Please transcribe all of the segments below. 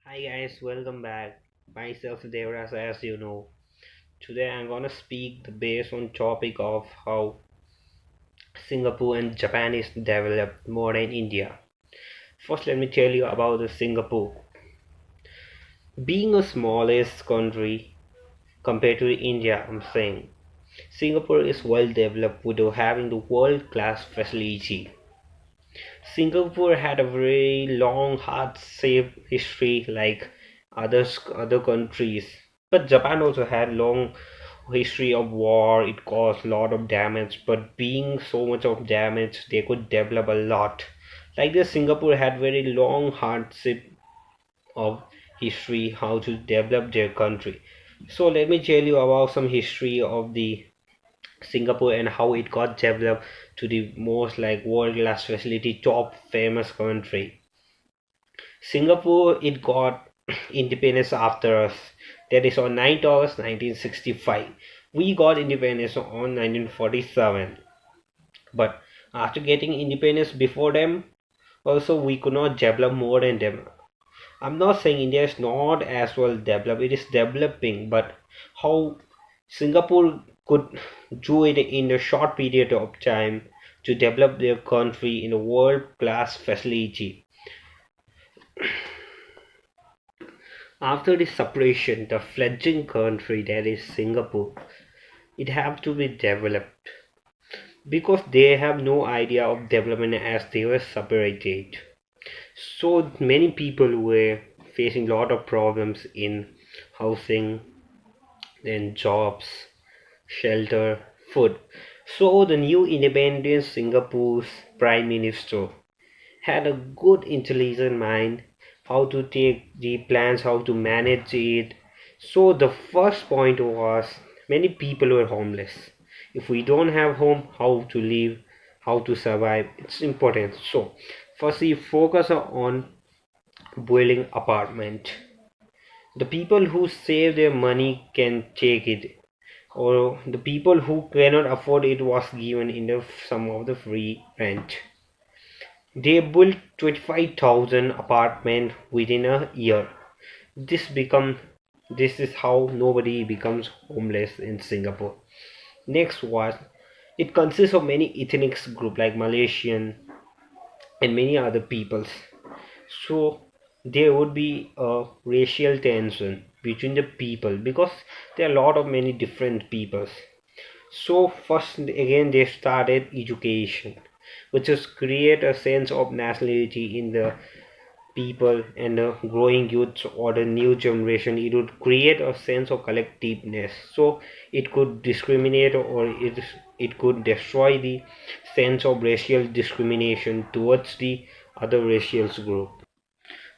Hi guys, welcome back. Myself Devaraj, as you know. Today I'm gonna speak the based on topic of how Singapore and Japan is developed more than India. First, let me tell you about the Singapore. Being a smallest country compared to India, I'm saying Singapore is well developed without having the world-class facility. Singapore had a very long, hard-saved history like other countries, but Japan also had long history of war. It caused a lot of damage, but being so much of damage, they could develop a lot. Like this, Singapore had very long hardship of history, how to develop their country. So let me tell you about some history of the Singapore and how it got developed to the most like world class facility top famous country. Singapore it got independence after us. That is on 9th August 1965. We got independence on 1947. But after getting independence before them, also we could not develop more than them. I'm not saying India is not as well developed, it is developing, but how Singapore could do it in a short period of time to develop their country in a world class facility. After the separation, the fledgling country that is Singapore, it have to be developed because they have no idea of development as they were separated. So many people were facing a lot of problems in housing, then jobs, shelter, food. So the new independent Singapore's prime minister had a good intelligent mind how to take the plans, how to manage it. So the first point was many people were homeless. If we don't have home, how to live, how to survive, it's important. So first we focus on building apartment. The people who save their money can take it, or the people who cannot afford it was given in the some of the free rent. They built 25,000 apartments within a year. This become this is how nobody becomes homeless in Singapore. Next was it consists of many ethnic groups like Malaysian and many other peoples. So there would be a racial tension between the people because there are a lot of many different peoples. So first again they started education, which is create a sense of nationality in the people and the growing youth or the new generation. It would create a sense of collectiveness. So it could discriminate or it could destroy the sense of racial discrimination towards the other racial group.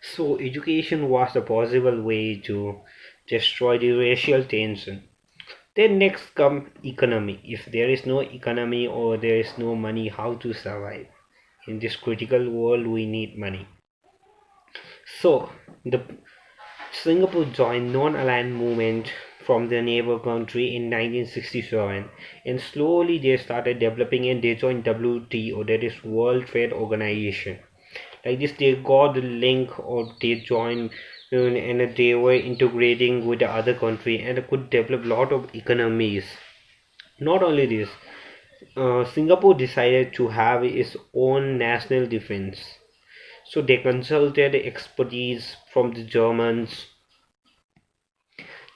So education was a possible way to destroy the racial tension. Then next come economy. If there is no economy or there is no money, how to survive? In this critical world, we need money. So the Singapore joined non-aligned movement from the neighbor country in 1967, and slowly they started developing and they joined WTO, that is World Trade Organization. Like this, they got the link or they joined and they were integrating with the other country and could develop a lot of economies. Not only this, Singapore decided to have its own national defense. So they consulted expertise from the Germans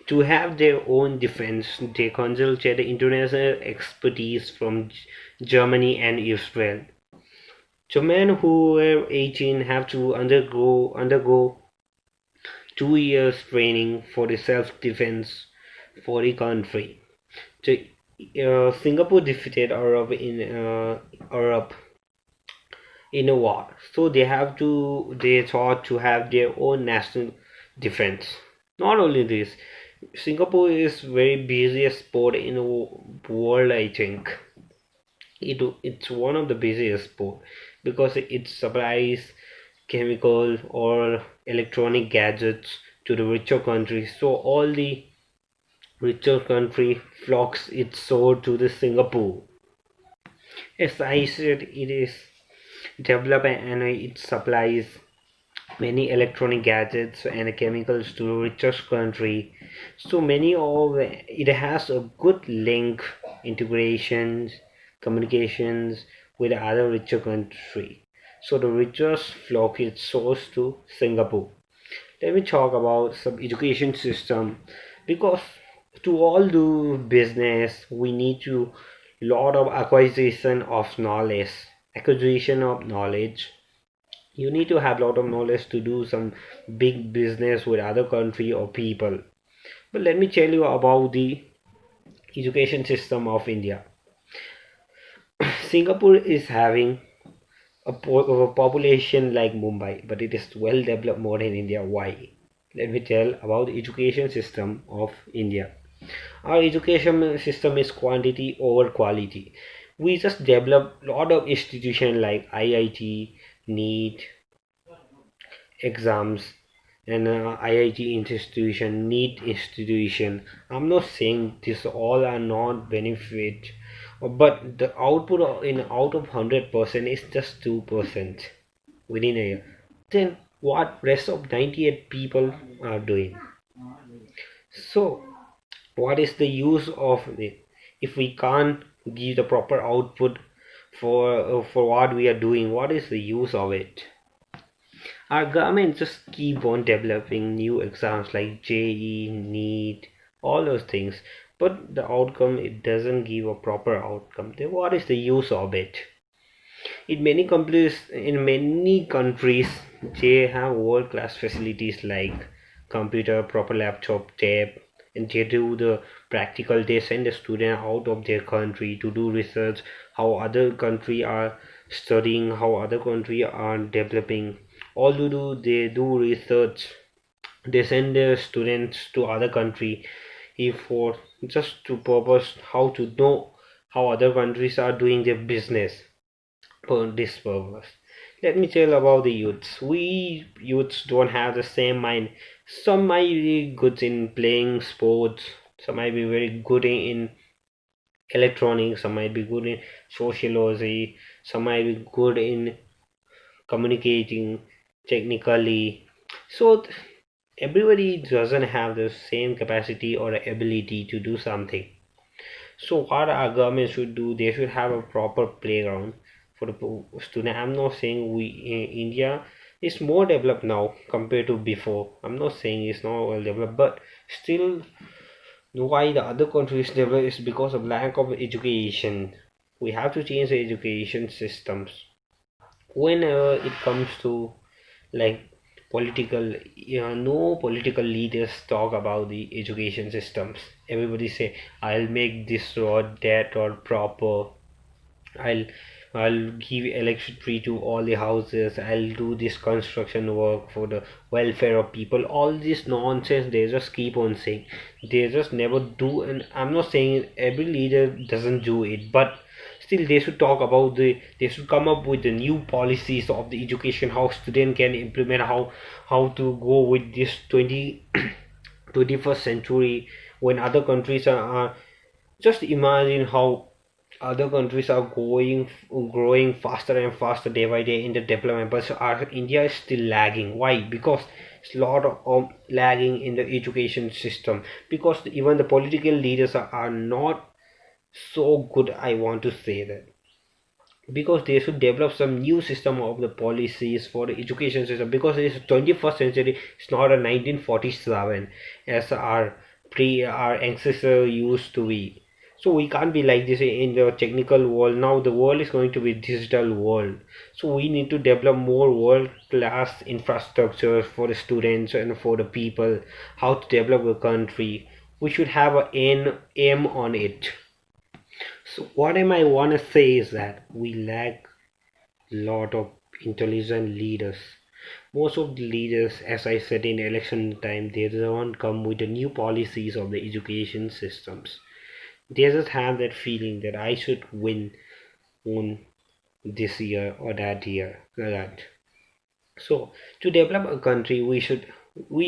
to have their own defense. They consulted international expertise from Germany and Israel. So men who were 18 have to undergo 2 years training for the self-defense for the country. So, Singapore defeated Arab in a war, so they thought to have their own national defense. Not only this, Singapore is very busiest port in the world. I think it's one of the busiest port because it supplies chemical or electronic gadgets to the richer countries. So all the richer country flocks its sword to the Singapore. As I said, it is developed and it supplies many electronic gadgets and chemicals to the richest country. So many of it has a good link, integrations, communications with other richer country. So the richest flock is sourced to Singapore. Let me talk about some education system because to all do business we need to lot of acquisition of knowledge. You need to have a lot of knowledge to do some big business with other country or people. But let me tell you about the education system of India. Singapore is having a population like Mumbai, but it is well developed more than India. Why? Let me tell about the education system of India. Our education system is quantity over quality. We just develop a lot of institutions like IIT, NEET, exams, and IIT institution, NEET institution. I'm not saying this all are not benefit, but the output in out of 100% is just 2% within a year. Then what rest of 98 people are doing? So what is the use of it if we can't give the proper output for what we are doing? What is the use of it? Our government just keep on developing new exams like JE, NEET, all those things, but the outcome it doesn't give a proper outcome. Then what is the use of it? In many countries, they have world-class facilities like computer, proper laptop, tab, and they do the practical. They send the student out of their country to do research, how other country are studying, how other country are developing. All they do research. They send their students to other country if for just to purpose how to know how other countries are doing their business for this purpose. Let me tell about the youths. We youths don't have the same mind. Some might be good in playing sports, some might be very good in electronics, some might be good in sociology, some might be good in communicating technically. So everybody doesn't have the same capacity or ability to do something. So what our government should do, they should have a proper playground for the student. I'm not saying we in India is more developed now compared to before. I'm not saying it's not well developed, but still why the other countries develop is because of lack of education. We have to change the education systems. Whenever it comes to like political, no political leaders talk about the education systems. Everybody say I'll make this road that or proper. I'll i'll give electricity to all the houses. I'll do this construction work for the welfare of people. All this nonsense they just keep on saying. They just never do. And I'm not saying every leader doesn't do it, but still they should talk about they should come up with the new policies of the education, how student can implement, how to go with this 21st century when other countries are just imagine how other countries are growing faster and faster day by day in the development, but our India is still lagging. Why? Because it's a lot of lagging in the education system, because even the political leaders are not so good. I want to say that because they should develop some new system of the policies for the education system, because it is 21st century. It's not a 1947 as our ancestor used to be. So we can't be like this in the technical world. Now the world is going to be digital world, so we need to develop more world class infrastructure for the students and for the people, how to develop a country. We should have an aim on it. So what am I want to say is that we lack a lot of intelligent leaders. Most of the leaders, as I said in election time, they don't come with the new policies of the education systems. They just have that feeling that I should win on this year or that year, like that. So to develop a country, we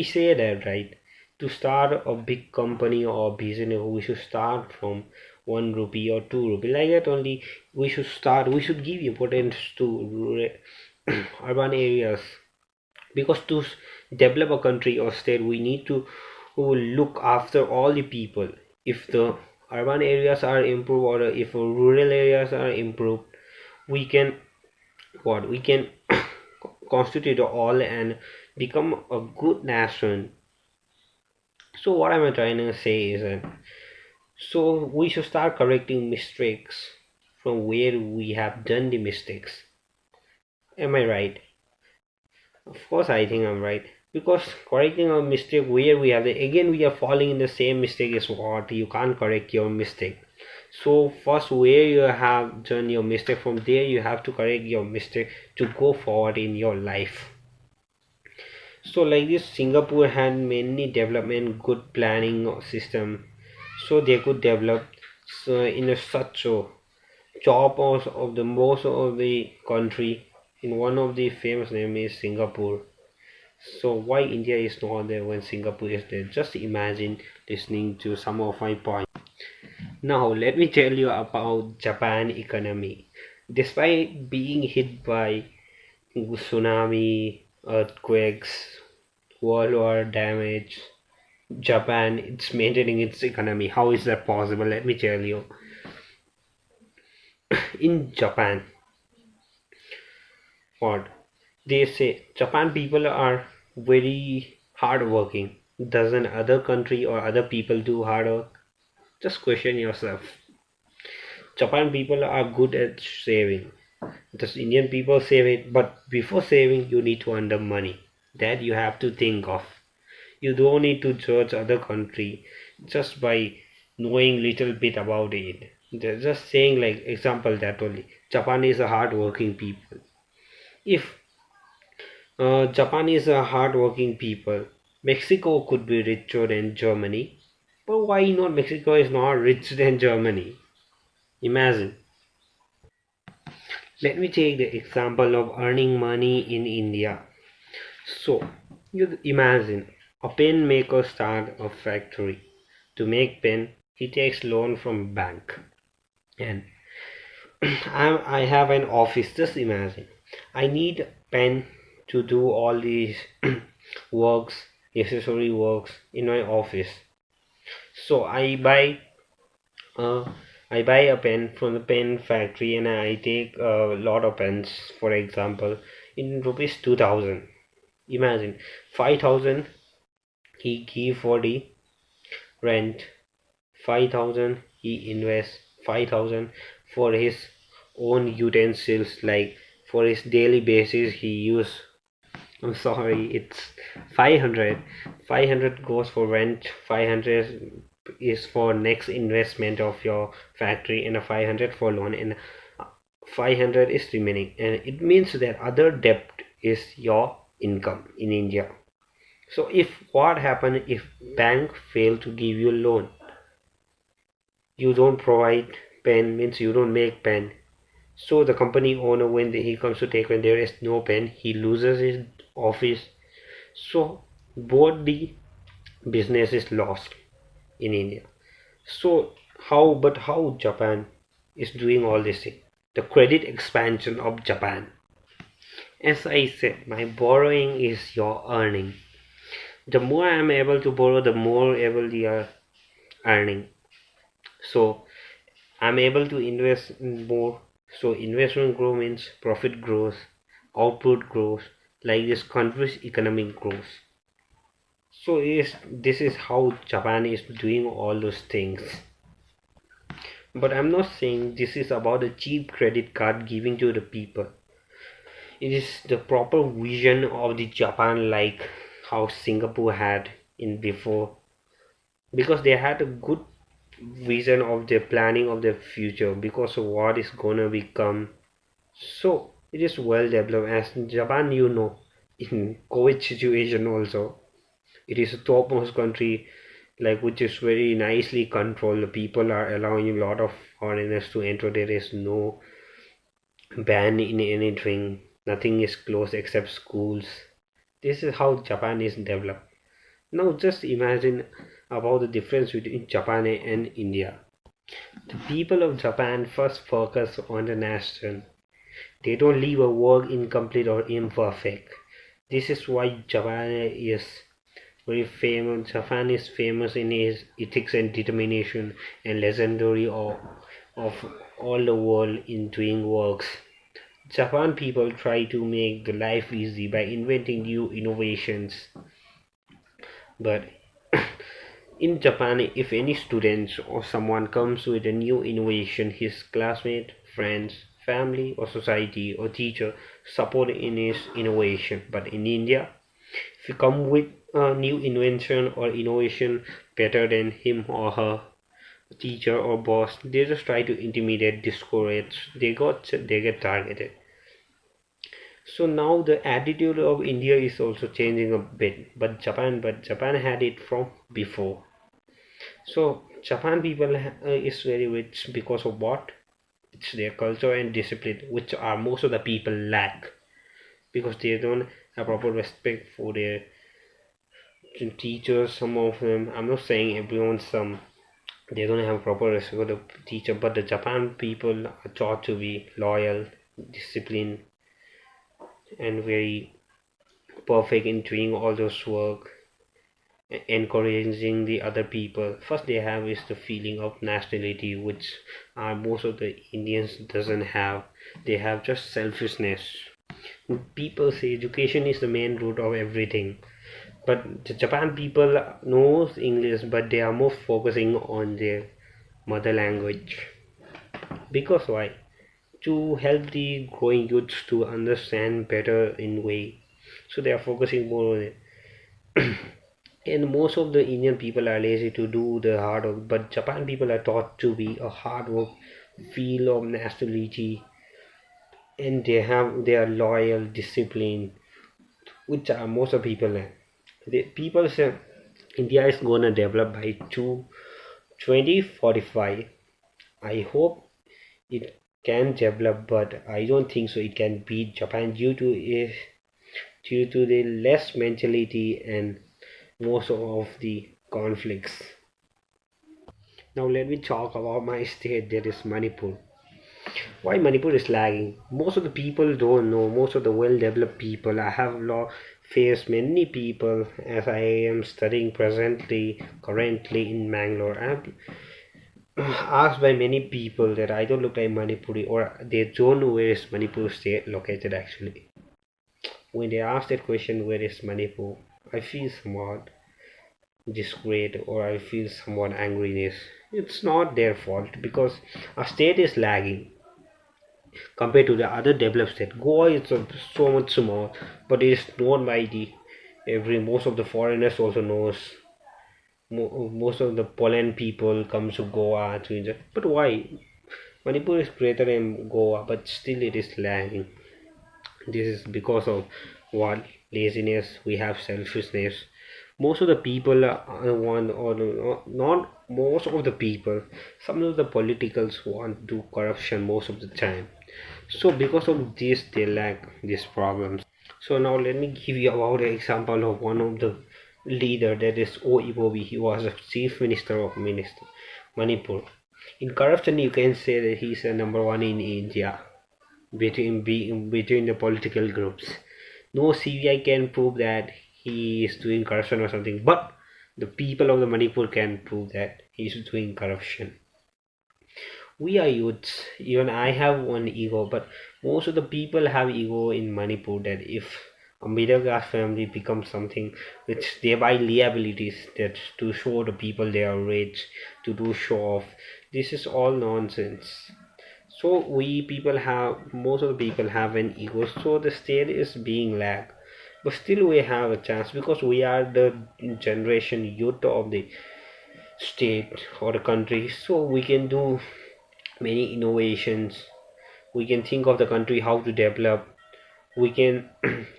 say that right. To start a big company or business, we should start from 1 rupee or 2 rupee. Like that only we should start. We should give importance to urban areas because to develop a country or state we need to look after all the people. If the urban areas are improved or if rural areas are improved, we can what we can constitute all and become a good nation. So what am I trying to say is that so we should start correcting mistakes from where we have done the mistakes. Am I right? Of course, I think I'm right. Because correcting a mistake where we have the again we are falling in the same mistake is what you can't correct your mistake. So first where you have done your mistake from there you have to correct your mistake to go forward in your life. So like this Singapore had many development good planning system so they could develop so in a such a top of the most of the country in one of the famous name is Singapore. So why India is not there when Singapore is there? Just imagine listening to some of my points. Now let me tell you about Japan economy. Despite being hit by tsunami, earthquakes, world war damage, Japan it's maintaining its economy. How is that possible? Let me tell you. In Japan, what they say, Japan people are very hardworking. Doesn't other country or other people do hard work? Just question yourself. Japan people are good at saving. The Indian people save it, but before saving, you need to earn the money. That you have to think of. You don't need to judge other country just by knowing little bit about it. They're just saying like example that only. Japan is a hard-working people. If Japan is a hard-working people, Mexico could be richer than Germany. But why not Mexico is not rich than Germany? Imagine. Let me take the example of earning money in India. So, you imagine a pen maker start a factory. To make pen, he takes loan from bank. And I have an office. Just imagine. I need pen to do all these works, necessary works in my office. So uh, I buy a pen from the pen factory and I take a lot of pens. For example, in rupees 2000. Imagine 5,000 he give for the rent, 5,000 he invests, 5,000 for his own utensils like for his daily basis he use. I'm sorry, it's 500. 500 goes for rent, 500 is for next investment of your factory and a 500 for loan and 500 is remaining and it means that other debt is your income in India. So if what happen if bank fail to give you loan, you don't provide pen means you don't make pen. So the company owner when he comes to take when there is no pen, he loses his office. So both the business is lost in India. So how Japan is doing all this thing? The credit expansion of Japan. As I said, my borrowing is your earning. The more I am able to borrow, the more able we are earning. So I'm able to invest more. So investment grow means profit grows, output grows, like this country's economic grows. So this is how Japan is doing all those things. But I'm not saying this is about a cheap credit card giving to the people. It is the proper vision of the Japan like how Singapore had in before because they had a good vision of their planning of their future because of what is gonna become. So it is well developed as Japan you know in COVID situation also it is a topmost country like which is very nicely controlled. The people are allowing a lot of foreigners to enter. There is no ban in anything. Nothing is closed except schools. This is how Japan is developed. Now just imagine about the difference between Japan and India. The people of Japan first focus on the nation. They don't leave a work incomplete or imperfect. This is why Japan is very famous. Japan is famous in its ethics and determination and legendary of all the world in doing works. Japan people try to make the life easy by inventing new innovations. But in Japan, if any students or someone comes with a new innovation, his classmate, friends, family, or society or teacher support in his innovation. But in India, if you come with a new invention or innovation better than him or her teacher or boss, they just try to intimidate, discourage. They get targeted. So now the attitude of India is also changing a bit, but Japan had it from before. So Japan people is very rich because of what? It's their culture and discipline, which are most of the people lack because they don't have proper respect for their teachers. Some of them, I'm not saying everyone, some they don't have proper respect for the teacher, but the Japan people are taught to be loyal, disciplined, and very perfect in doing all those work, encouraging the other people. First they have is the feeling of nationality, which most of the Indians doesn't have. They have just selfishness. People say education is the main root of everything, but the Japan people knows English, but they are more focusing on their mother language. Because why? To help the growing youths to understand better in way, so they are focusing more on it. And most of the Indian people are lazy to do the hard work, but Japan people are taught to be a hard work, feel of nationality, and they are loyal, disciplined, which are most of people are. The people say India is gonna develop by 2045. I hope it can develop, but I don't think so. It can beat Japan due to the less mentality and most of the conflicts. Now let me talk about my state, that is Manipur. Why Manipur is lagging? Most of the people don't know. Most of the well-developed people. I have faced many people as I am studying currently in Mangalore. I'm asked by many people that I don't look like Manipuri or they don't know where is Manipur state located actually. When they ask that question, where is Manipur? I feel somewhat disgraced or I feel somewhat angriness. It's not their fault because our state is lagging compared to the other developed state. Goa is so much small, but it is known by the every most of the foreigners also knows. Most of the Poland people comes to Goa to enjoy. But why? Manipur is greater than Goa, but still it is lagging. This is because of what laziness. We have selfishness. Most of the people want, or not most of the people. Some of the politicals want to do corruption most of the time. So because of this, they lack these problems. So now let me give you about an example of one of the leader, that is O Ibobi. He was the chief minister of Manipur. In corruption, you can say that he's a number one in India between the political groups. No CBI can prove that he is doing corruption or something, but the people of the Manipur can prove that he is doing corruption. We are youths. Even I have one ego, but most of the people have ego in Manipur that if a middle class family becomes something which they buy liabilities that to show the people they are rich, to do show off. This is all nonsense. So we people have most of the people have an ego, so the state is being lagged. But still we have a chance because we are the generation youth of the state or the country, so we can do many innovations. We can think of the country how to develop. We can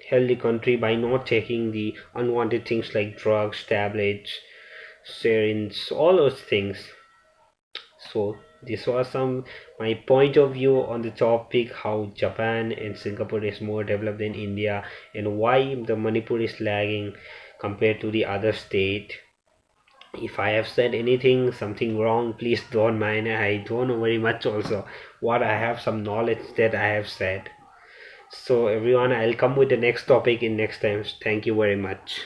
help the country by not taking the unwanted things like drugs, tablets, serines, all those things. So this was some my point of view on the topic how Japan and Singapore is more developed than India and why the Manipur is lagging compared to the other state. If I have said anything something wrong, please don't mind. I don't know very much also what I have some knowledge that I have said. So everyone, I'll come with the next topic in next time. Thank you very much.